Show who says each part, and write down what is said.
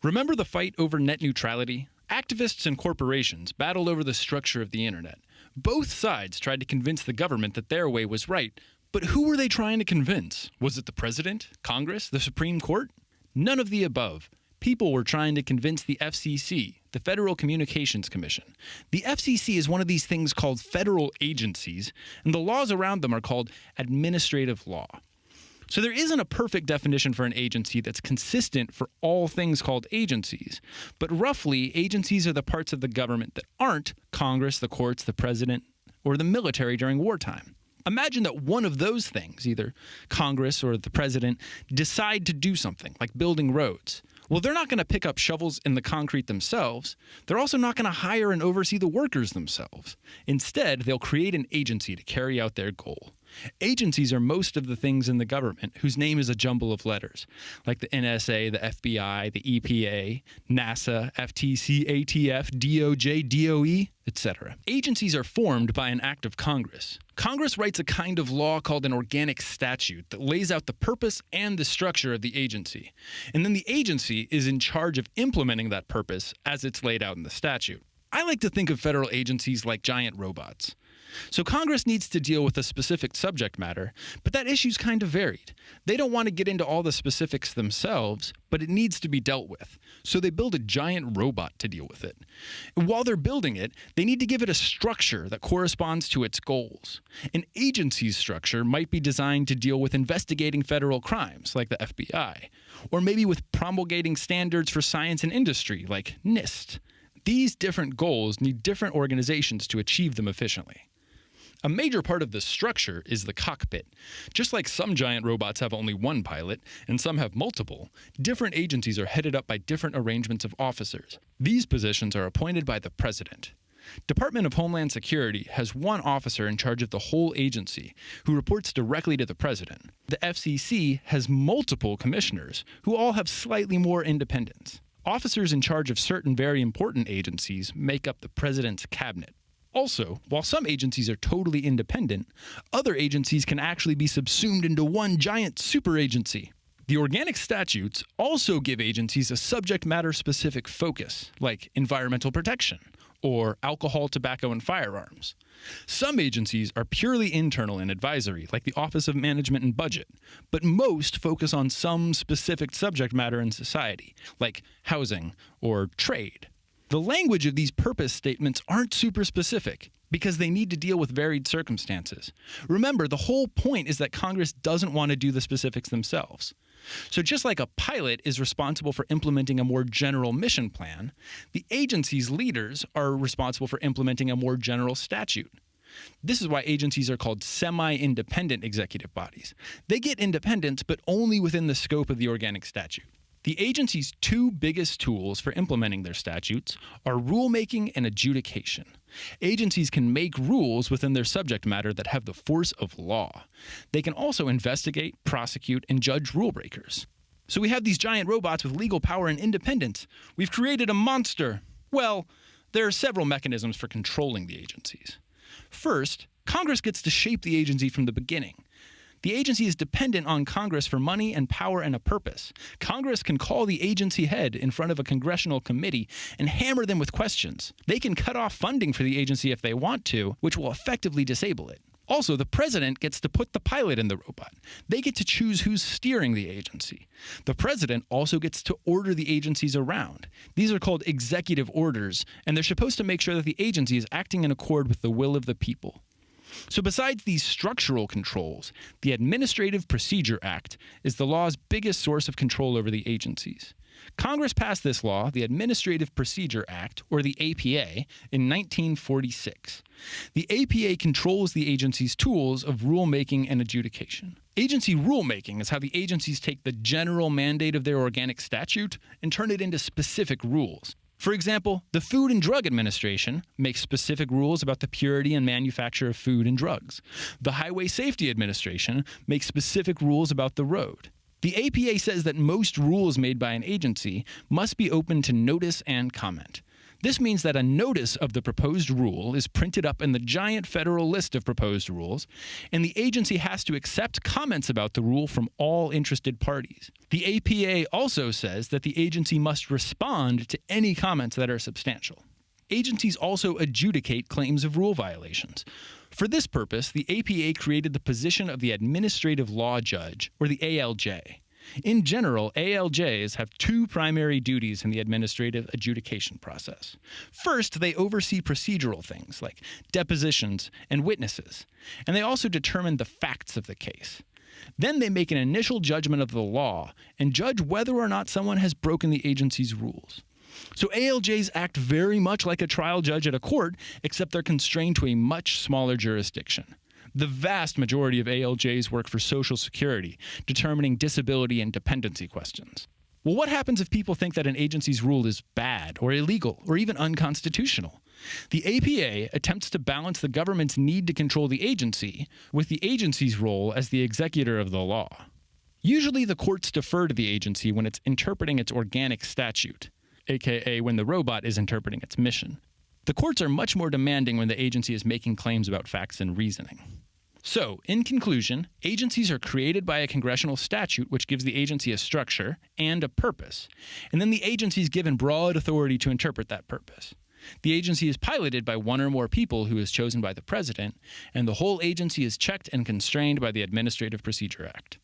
Speaker 1: Remember the fight over net neutrality? Activists and corporations battled over the structure of the internet. Both sides tried to convince the government that their way was right, but who were they trying to convince? Was it the president, Congress, the Supreme Court? None of the above. People were trying to convince the FCC, the Federal Communications Commission. The FCC is one of these things called federal agencies, and the laws around them are called administrative law. So there isn't a perfect definition for an agency that's consistent for all things called agencies. But roughly, agencies are the parts of the government that aren't Congress, the courts, the president, or the military during wartime. Imagine that one of those things, either Congress or the president, decide to do something, like building roads. Well, they're not going to pick up shovels in the concrete themselves. They're also not going to hire and oversee the workers themselves. Instead, they'll create an agency to carry out their goal. Agencies are most of the things in the government whose name is a jumble of letters, like the NSA, the FBI, the EPA, NASA, FTC, ATF, DOJ, DOE, etc. Agencies are formed by an act of Congress. Congress writes a kind of law called an organic statute that lays out the purpose and the structure of the agency. And then the agency is in charge of implementing that purpose as it's laid out in the statute. I like to think of federal agencies like giant robots. So Congress needs to deal with a specific subject matter, but that issue's kind of varied. They don't want to get into all the specifics themselves, but it needs to be dealt with. So they build a giant robot to deal with it. And while they're building it, they need to give it a structure that corresponds to its goals. An agency's structure might be designed to deal with investigating federal crimes, like the FBI, or maybe with promulgating standards for science and industry, like NIST. These different goals need different organizations to achieve them efficiently. A major part of the structure is the cockpit. Just like some giant robots have only one pilot, and some have multiple, different agencies are headed up by different arrangements of officers. These positions are appointed by the president. Department of Homeland Security has one officer in charge of the whole agency, who reports directly to the president. The FCC has multiple commissioners, who all have slightly more independence. Officers in charge of certain very important agencies make up the president's cabinet. Also, while some agencies are totally independent, other agencies can actually be subsumed into one giant super agency. The organic statutes also give agencies a subject matter specific focus, like environmental protection, or alcohol, tobacco, and firearms. Some agencies are purely internal and advisory, like the Office of Management and Budget, but most focus on some specific subject matter in society, like housing or trade. The language of these purpose statements aren't super specific because they need to deal with varied circumstances. Remember, the whole point is that Congress doesn't want to do the specifics themselves. So just like a pilot is responsible for implementing a more general mission plan, the agency's leaders are responsible for implementing a more general statute. This is why agencies are called semi-independent executive bodies. They get independence, but only within the scope of the organic statute. The agency's two biggest tools for implementing their statutes are rulemaking and adjudication. Agencies can make rules within their subject matter that have the force of law. They can also investigate, prosecute, and judge rule breakers. So we have these giant robots with legal power and independence. We've created a monster. Well, there are several mechanisms for controlling the agencies. First, Congress gets to shape the agency from the beginning. The agency is dependent on Congress for money and power and a purpose. Congress can call the agency head in front of a congressional committee and hammer them with questions. They can cut off funding for the agency if they want to, which will effectively disable it. Also, the president gets to put the pilot in the robot. They get to choose who's steering the agency. The president also gets to order the agencies around. These are called executive orders, and they're supposed to make sure that the agency is acting in accord with the will of the people. So besides these structural controls, the Administrative Procedure Act is the law's biggest source of control over the agencies. Congress passed this law, the Administrative Procedure Act, or the APA, in 1946. The APA controls the agency's tools of rulemaking and adjudication. Agency rulemaking is how the agencies take the general mandate of their organic statute and turn it into specific rules. For example, the Food and Drug Administration makes specific rules about the purity and manufacture of food and drugs. The Highway Safety Administration makes specific rules about the road. The APA says that most rules made by an agency must be open to notice and comment. This means that a notice of the proposed rule is printed up in the giant federal list of proposed rules, and the agency has to accept comments about the rule from all interested parties. The APA also says that the agency must respond to any comments that are substantial. Agencies also adjudicate claims of rule violations. For this purpose, the APA created the position of the Administrative Law Judge, or the ALJ. In general, ALJs have two primary duties in the administrative adjudication process. First, they oversee procedural things like depositions and witnesses, and they also determine the facts of the case. Then they make an initial judgment of the law and judge whether or not someone has broken the agency's rules. So ALJs act very much like a trial judge at a court, except they're constrained to a much smaller jurisdiction. The vast majority of ALJs work for Social Security, determining disability and dependency questions. Well, what happens if people think that an agency's rule is bad or illegal or even unconstitutional? The APA attempts to balance the government's need to control the agency with the agency's role as the executor of the law. Usually the courts defer to the agency when it's interpreting its organic statute, aka when the robot is interpreting its mission. The courts are much more demanding when the agency is making claims about facts and reasoning. So, in conclusion, agencies are created by a congressional statute which gives the agency a structure and a purpose, and then the agency is given broad authority to interpret that purpose. The agency is piloted by one or more people who is chosen by the president, and the whole agency is checked and constrained by the Administrative Procedure Act.